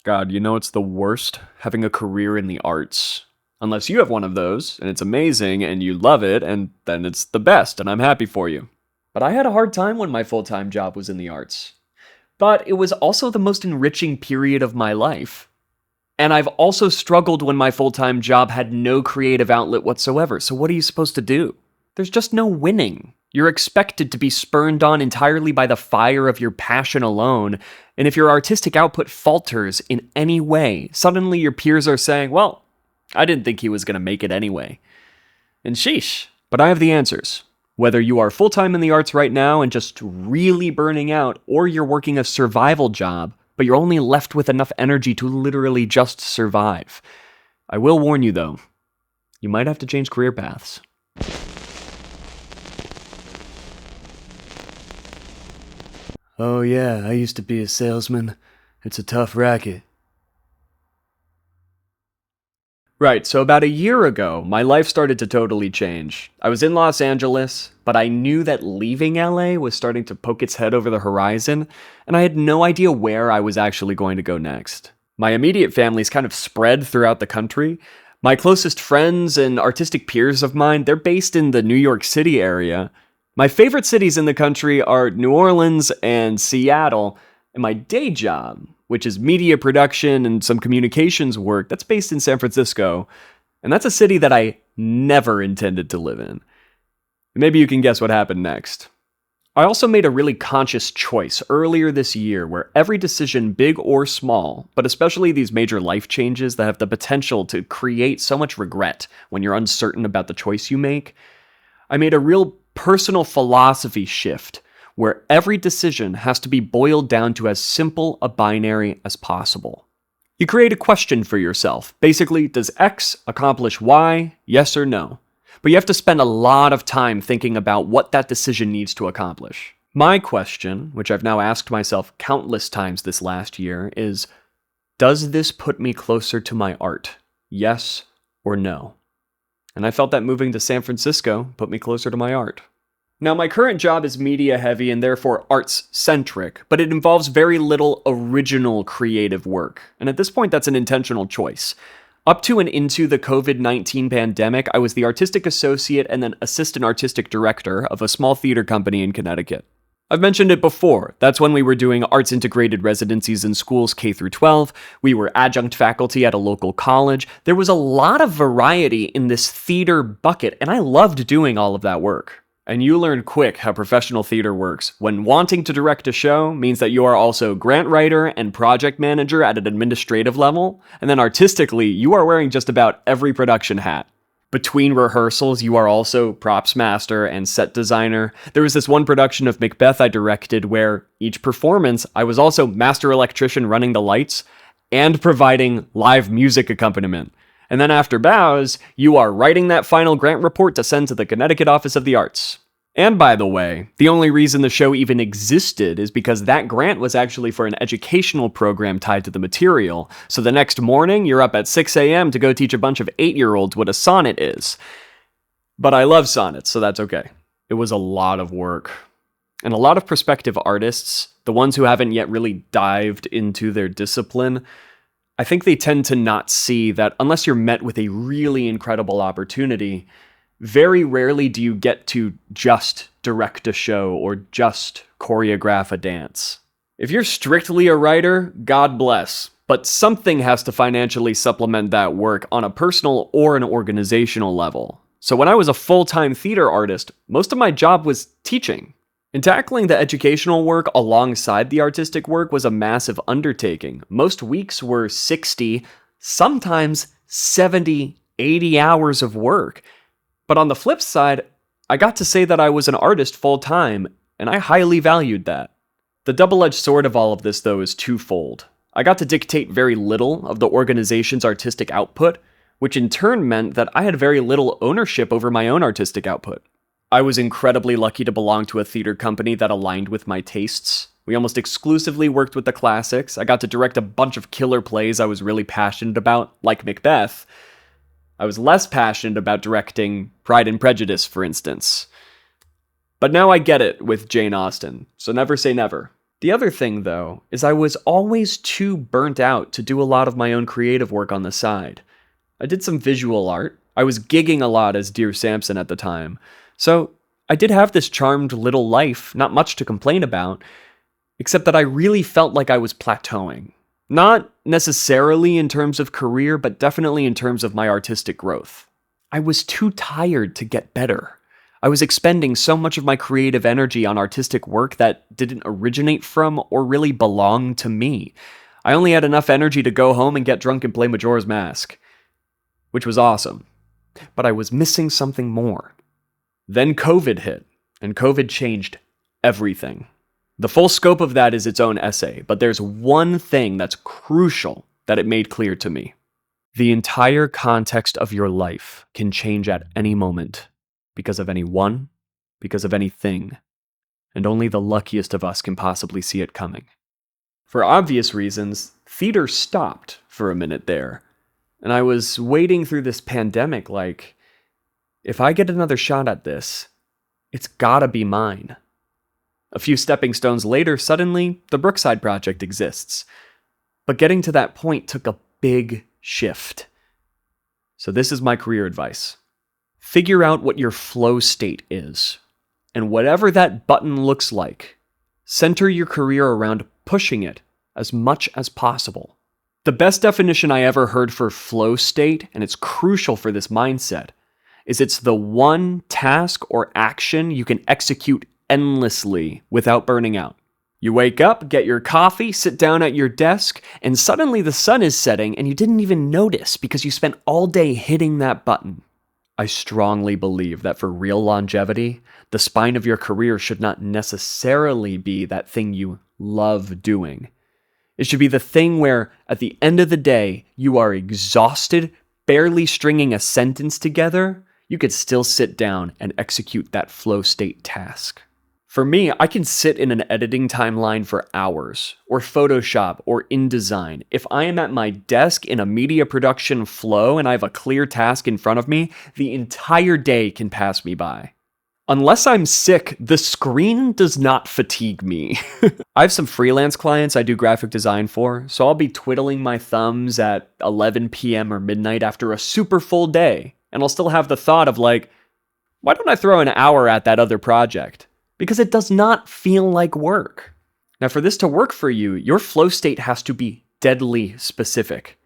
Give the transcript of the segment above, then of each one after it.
God, you know it's the worst? Having a career in the arts. Unless you have one of those, and it's amazing, and you love it, and then it's the best, and I'm happy for you. But I had a hard time when my full-time job was in the arts. But it was also the most enriching period of my life. And I've also struggled when my full-time job had no creative outlet whatsoever, so what are you supposed to do? There's just no winning. You're expected to be spurned on entirely by the fire of your passion alone, and if your artistic output falters in any way, suddenly your peers are saying, well, I didn't think he was going to make it anyway. And sheesh, but I have the answers. Whether you are full-time in the arts right now and just really burning out, or you're working a survival job, but you're only left with enough energy to literally just survive. I will warn you though, you might have to change career paths. Oh yeah, I used to be a salesman. It's a tough racket. Right, so about a year ago, my life started to totally change. I was in Los Angeles, but I knew that leaving LA was starting to poke its head over the horizon, and I had no idea where I was actually going to go next. My immediate family's kind of spread throughout the country. My closest friends and artistic peers of mine, they're based in the New York City area. My favorite cities in the country are New Orleans and Seattle, and my day job, which is media production and some communications work, that's based in San Francisco, and that's a city that I never intended to live in. Maybe you can guess what happened next. I also made a really conscious choice earlier this year where every decision, big or small, but especially these major life changes that have the potential to create so much regret when you're uncertain about the choice you make, I made a real personal philosophy shift where every decision has to be boiled down to as simple a binary as possible. You create a question for yourself. Basically, does X accomplish Y? Yes or no? But you have to spend a lot of time thinking about what that decision needs to accomplish. My question, which I've now asked myself countless times this last year, is, does this put me closer to my art? Yes or no? And I felt that moving to San Francisco put me closer to my art. Now, my current job is media heavy and therefore arts centric, but it involves very little original creative work. And at this point, that's an intentional choice. Up to and into the COVID-19 pandemic, I was the artistic associate and then assistant artistic director of a small theater company in Connecticut. I've mentioned it before. That's when we were doing arts integrated residencies in schools K through 12. We were adjunct faculty at a local college. There was a lot of variety in this theater bucket, and I loved doing all of that work. And you learn quick how professional theater works when wanting to direct a show means that you are also grant writer and project manager at an administrative level, and then artistically, you are wearing just about every production hat. Between rehearsals, you are also props master and set designer. There was this one production of Macbeth I directed where each performance, I was also master electrician running the lights and providing live music accompaniment. And then after bows, you are writing that final grant report to send to the Connecticut Office of the Arts. And by the way, the only reason the show even existed is because that grant was actually for an educational program tied to the material. So the next morning, you're up at 6 a.m. to go teach a bunch of 8-year-olds what a sonnet is. But I love sonnets, so that's okay. It was a lot of work. And a lot of prospective artists, the ones who haven't yet really dived into their discipline, I think they tend to not see that unless you're met with a really incredible opportunity, very rarely do you get to just direct a show or just choreograph a dance. If you're strictly a writer, God bless, but something has to financially supplement that work on a personal or an organizational level. So when I was a full-time theater artist, most of my job was teaching. And tackling the educational work alongside the artistic work was a massive undertaking. Most weeks were 60, sometimes 70, 80 hours of work. But on the flip side, I got to say that I was an artist full-time, and I highly valued that. The double-edged sword of all of this, though, is twofold. I got to dictate very little of the organization's artistic output, which in turn meant that I had very little ownership over my own artistic output. I was incredibly lucky to belong to a theater company that aligned with my tastes. We almost exclusively worked with the classics. I got to direct a bunch of killer plays I was really passionate about, like Macbeth. I was less passionate about directing Pride and Prejudice, for instance. But now I get it with Jane Austen, so never say never. The other thing, though, is I was always too burnt out to do a lot of my own creative work on the side. I did some visual art. I was gigging a lot as Dear Samson at the time. So I did have this charmed little life, not much to complain about, except that I really felt like I was plateauing. Not necessarily in terms of career, but definitely in terms of my artistic growth. I was too tired to get better. I was expending so much of my creative energy on artistic work that didn't originate from or really belong to me. I only had enough energy to go home and get drunk and play Majora's Mask, which was awesome. But I was missing something more. Then COVID hit, and COVID changed everything. The full scope of that is its own essay, but there's one thing that's crucial that it made clear to me. The entire context of your life can change at any moment because of anyone, because of anything, and only the luckiest of us can possibly see it coming. For obvious reasons, theater stopped for a minute there, and I was wading through this pandemic like, if I get another shot at this, it's gotta be mine. A few stepping stones later, suddenly, the Brookside Project exists. But getting to that point took a big shift. So this is my career advice. Figure out what your flow state is. And whatever that button looks like, center your career around pushing it as much as possible. The best definition I ever heard for flow state, and it's crucial for this mindset, is it's the one task or action you can execute endlessly without burning out. You wake up, get your coffee, sit down at your desk, and suddenly the sun is setting and you didn't even notice because you spent all day hitting that button. I strongly believe that for real longevity, the spine of your career should not necessarily be that thing you love doing. It should be the thing where, at the end of the day, you are exhausted, barely stringing a sentence together, you could still sit down and execute that flow state task. For me, I can sit in an editing timeline for hours, or Photoshop, or InDesign. If I am at my desk in a media production flow and I have a clear task in front of me, the entire day can pass me by. Unless I'm sick, the screen does not fatigue me. I have some freelance clients I do graphic design for, so I'll be twiddling my thumbs at 11 p.m. or midnight after a super full day, and I'll still have the thought of like, why don't I throw an hour at that other project? Because it does not feel like work. Now, for this to work for you, your flow state has to be deadly specific.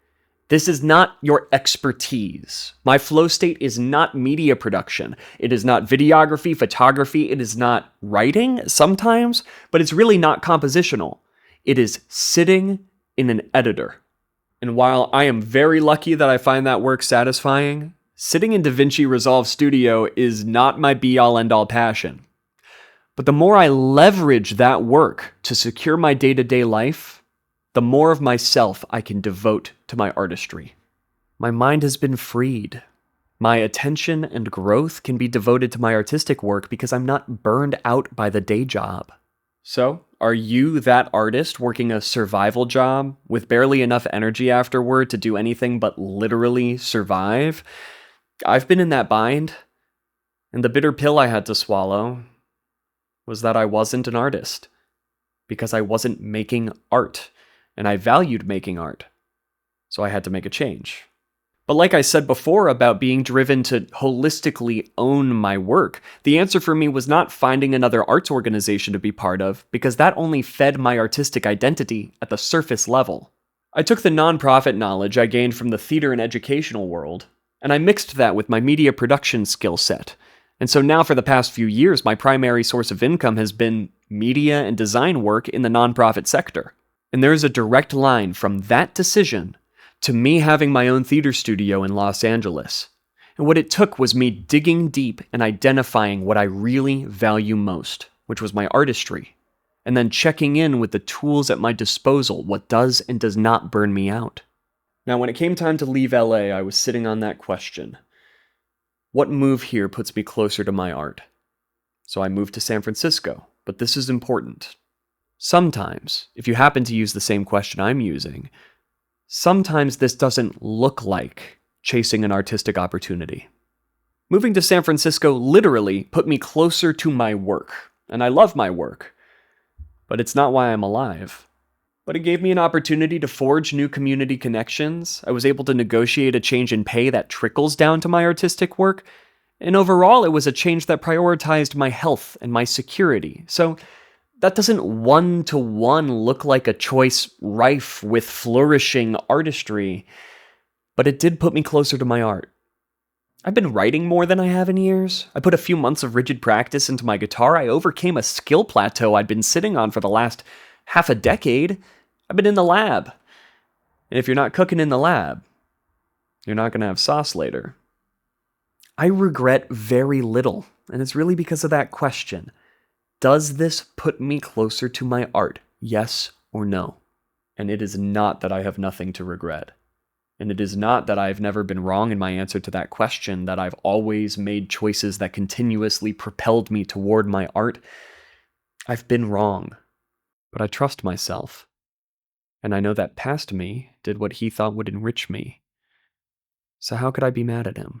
This is not your expertise. My flow state is not media production. It is not videography, photography. It is not writing sometimes, but it's really not compositional. It is sitting in an editor. And while I am very lucky that I find that work satisfying, sitting in DaVinci Resolve Studio is not my be-all end-all passion. But the more I leverage that work to secure my day-to-day life, the more of myself I can devote to my artistry. My mind has been freed. My attention and growth can be devoted to my artistic work because I'm not burned out by the day job. So, are you that artist working a survival job with barely enough energy afterward to do anything but literally survive? I've been in that bind, and the bitter pill I had to swallow was that I wasn't an artist, because I wasn't making art, and I valued making art, so I had to make a change. But like I said before about being driven to holistically own my work, the answer for me was not finding another arts organization to be part of, because that only fed my artistic identity at the surface level. I took the nonprofit knowledge I gained from the theater and educational world, and I mixed that with my media production skill set. And so now for the past few years, my primary source of income has been media and design work in the nonprofit sector. And there is a direct line from that decision to me having my own theater studio in Los Angeles. And what it took was me digging deep and identifying what I really value most, which was my artistry, and then checking in with the tools at my disposal, what does and does not burn me out. Now, when it came time to leave LA, I was sitting on that question. What move here puts me closer to my art? So I moved to San Francisco, but this is important. Sometimes, if you happen to use the same question I'm using, sometimes this doesn't look like chasing an artistic opportunity. Moving to San Francisco literally put me closer to my work, and I love my work. but it's not why I'm alive. But it gave me an opportunity to forge new community connections. I was able to negotiate a change in pay that trickles down to my artistic work. And overall, it was a change that prioritized my health and my security. So that doesn't one-to-one look like a choice rife with flourishing artistry, but it did put me closer to my art. I've been writing more than I have in years. I put a few months of rigid practice into my guitar. I overcame a skill plateau I'd been sitting on for the last half a decade. I've been in the lab. And if you're not cooking in the lab, you're not going to have sauce later. I regret very little, and it's really because of that question. Does this put me closer to my art? Yes or no? And it is not that I have nothing to regret. And it is not that I've never been wrong in my answer to that question, that I've always made choices that continuously propelled me toward my art. I've been wrong, but I trust myself. And I know that past me did what he thought would enrich me. So how could I be mad at him?